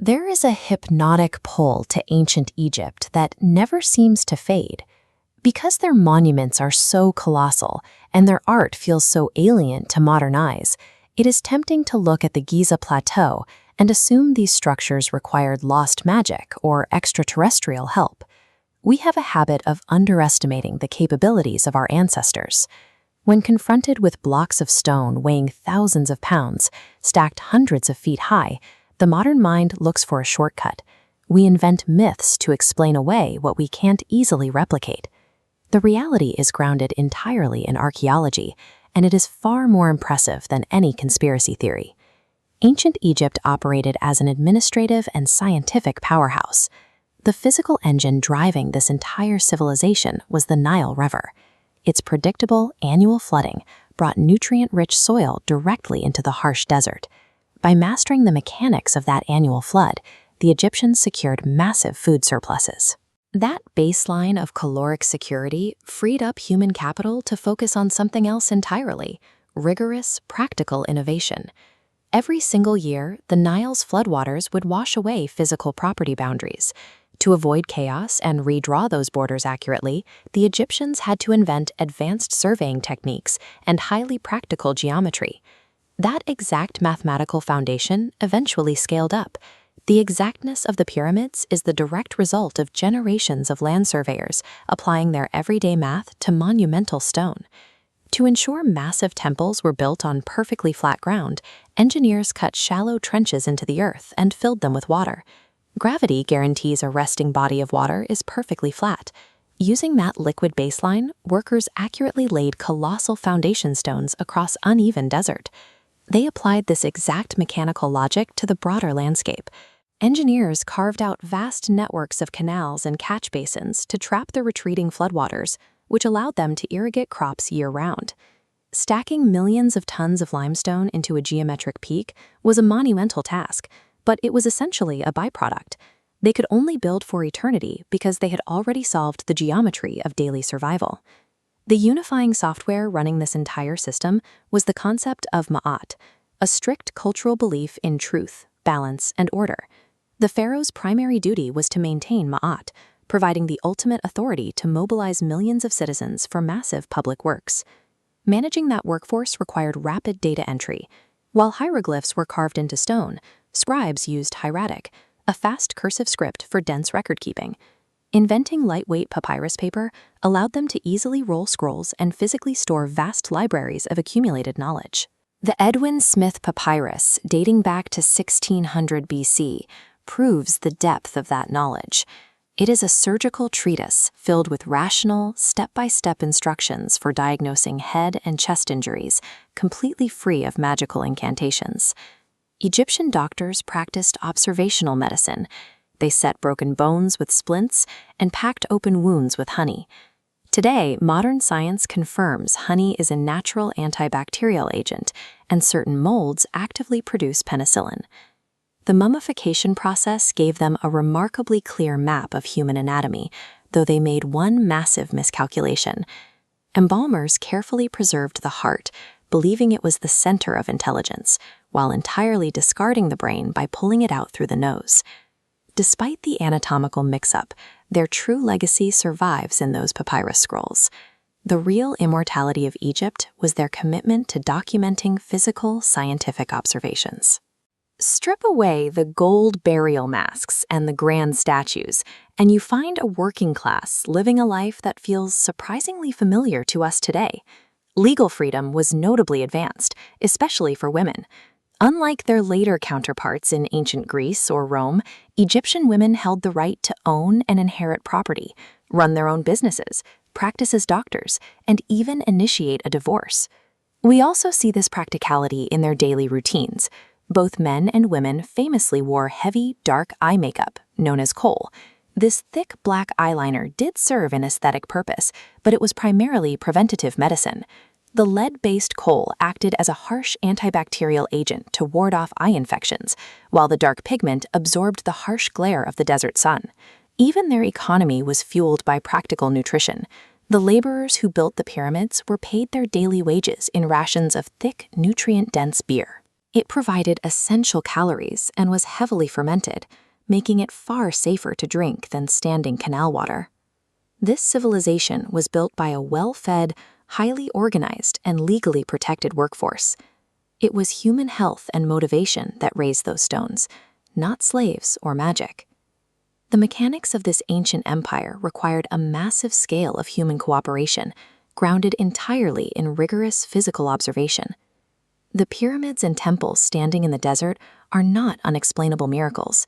There is a hypnotic pull to ancient Egypt that never seems to fade. Because their monuments are so colossal and their art feels so alien to modern eyes, it is tempting to look at the Giza Plateau and assume these structures required lost magic or extraterrestrial help. We have a habit of underestimating the capabilities of our ancestors. When confronted with blocks of stone weighing thousands of pounds, stacked hundreds of feet high, the modern mind looks for a shortcut. We invent myths to explain away what we can't easily replicate. The reality is grounded entirely in archaeology, and it is far more impressive than any conspiracy theory. Ancient Egypt operated as an administrative and scientific powerhouse. The physical engine driving this entire civilization was the Nile River. Its predictable annual flooding brought nutrient-rich soil directly into the harsh desert. By mastering the mechanics of that annual flood, the Egyptians secured massive food surpluses. That baseline of caloric security freed up human capital to focus on something else entirely: rigorous, practical innovation. Every single year, the Nile's floodwaters would wash away physical property boundaries. To avoid chaos and redraw those borders accurately, the Egyptians had to invent advanced surveying techniques and highly practical geometry. That exact mathematical foundation eventually scaled up. The exactness of the pyramids is the direct result of generations of land surveyors applying their everyday math to monumental stone. To ensure massive temples were built on perfectly flat ground, engineers cut shallow trenches into the earth and filled them with water. Gravity guarantees a resting body of water is perfectly flat. Using that liquid baseline, workers accurately laid colossal foundation stones across uneven desert. They applied this exact mechanical logic to the broader landscape. Engineers carved out vast networks of canals and catch basins to trap the retreating floodwaters, which allowed them to irrigate crops year-round. Stacking millions of tons of limestone into a geometric peak was a monumental task, but it was essentially a byproduct. They could only build for eternity because they had already solved the geometry of daily survival. The unifying software running this entire system was the concept of ma'at, a strict cultural belief in truth, balance, and order. The pharaoh's primary duty was to maintain ma'at, providing the ultimate authority to mobilize millions of citizens for massive public works. Managing that workforce required rapid data entry. While hieroglyphs were carved into stone, scribes used hieratic, a fast cursive script for dense record-keeping. Inventing lightweight papyrus paper allowed them to easily roll scrolls and physically store vast libraries of accumulated knowledge. The Edwin Smith papyrus, dating back to 1600 BC, proves the depth of that knowledge. It is a surgical treatise filled with rational, step-by-step instructions for diagnosing head and chest injuries, completely free of magical incantations. Egyptian doctors practiced observational medicine. They set broken bones with splints and packed open wounds with honey. Today, modern science confirms honey is a natural antibacterial agent, and certain molds actively produce penicillin. The mummification process gave them a remarkably clear map of human anatomy, though they made one massive miscalculation. Embalmers carefully preserved the heart, believing it was the center of intelligence, while entirely discarding the brain by pulling it out through the nose. Despite the anatomical mix-up, their true legacy survives in those papyrus scrolls. The real immortality of Egypt was their commitment to documenting physical, scientific observations. Strip away the gold burial masks and the grand statues, and you find a working class living a life that feels surprisingly familiar to us today. Legal freedom was notably advanced, especially for women. Unlike their later counterparts in ancient Greece or Rome, Egyptian women held the right to own and inherit property, run their own businesses, practice as doctors, and even initiate a divorce. We also see this practicality in their daily routines. Both men and women famously wore heavy, dark eye makeup, known as kohl. This thick black eyeliner did serve an aesthetic purpose, but it was primarily preventative medicine. The lead-based kohl acted as a harsh antibacterial agent to ward off eye infections, while the dark pigment absorbed the harsh glare of the desert sun. Even their economy was fueled by practical nutrition. The laborers who built the pyramids were paid their daily wages in rations of thick, nutrient-dense beer. It provided essential calories and was heavily fermented, making it far safer to drink than standing canal water. This civilization was built by a well-fed, highly organized, and legally protected workforce. It was human health and motivation that raised those stones, not slaves or magic. The mechanics of this ancient empire required a massive scale of human cooperation, grounded entirely in rigorous physical observation. The pyramids and temples standing in the desert are not unexplainable miracles.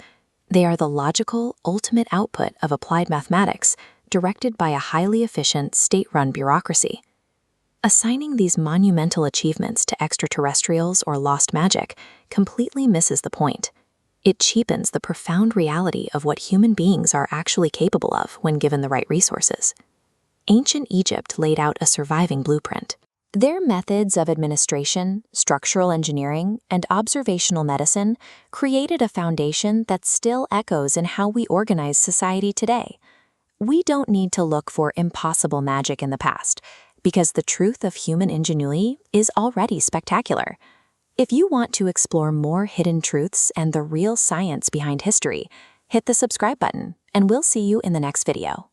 They are the logical, ultimate output of applied mathematics, directed by a highly efficient, state-run bureaucracy. Assigning these monumental achievements to extraterrestrials or lost magic completely misses the point. It cheapens the profound reality of what human beings are actually capable of when given the right resources. Ancient Egypt laid out a surviving blueprint. Their methods of administration, structural engineering, and observational medicine created a foundation that still echoes in how we organize society today. We don't need to look for impossible magic in the past, because the truth of human ingenuity is already spectacular. If you want to explore more hidden truths and the real science behind history, hit the subscribe button, and we'll see you in the next video.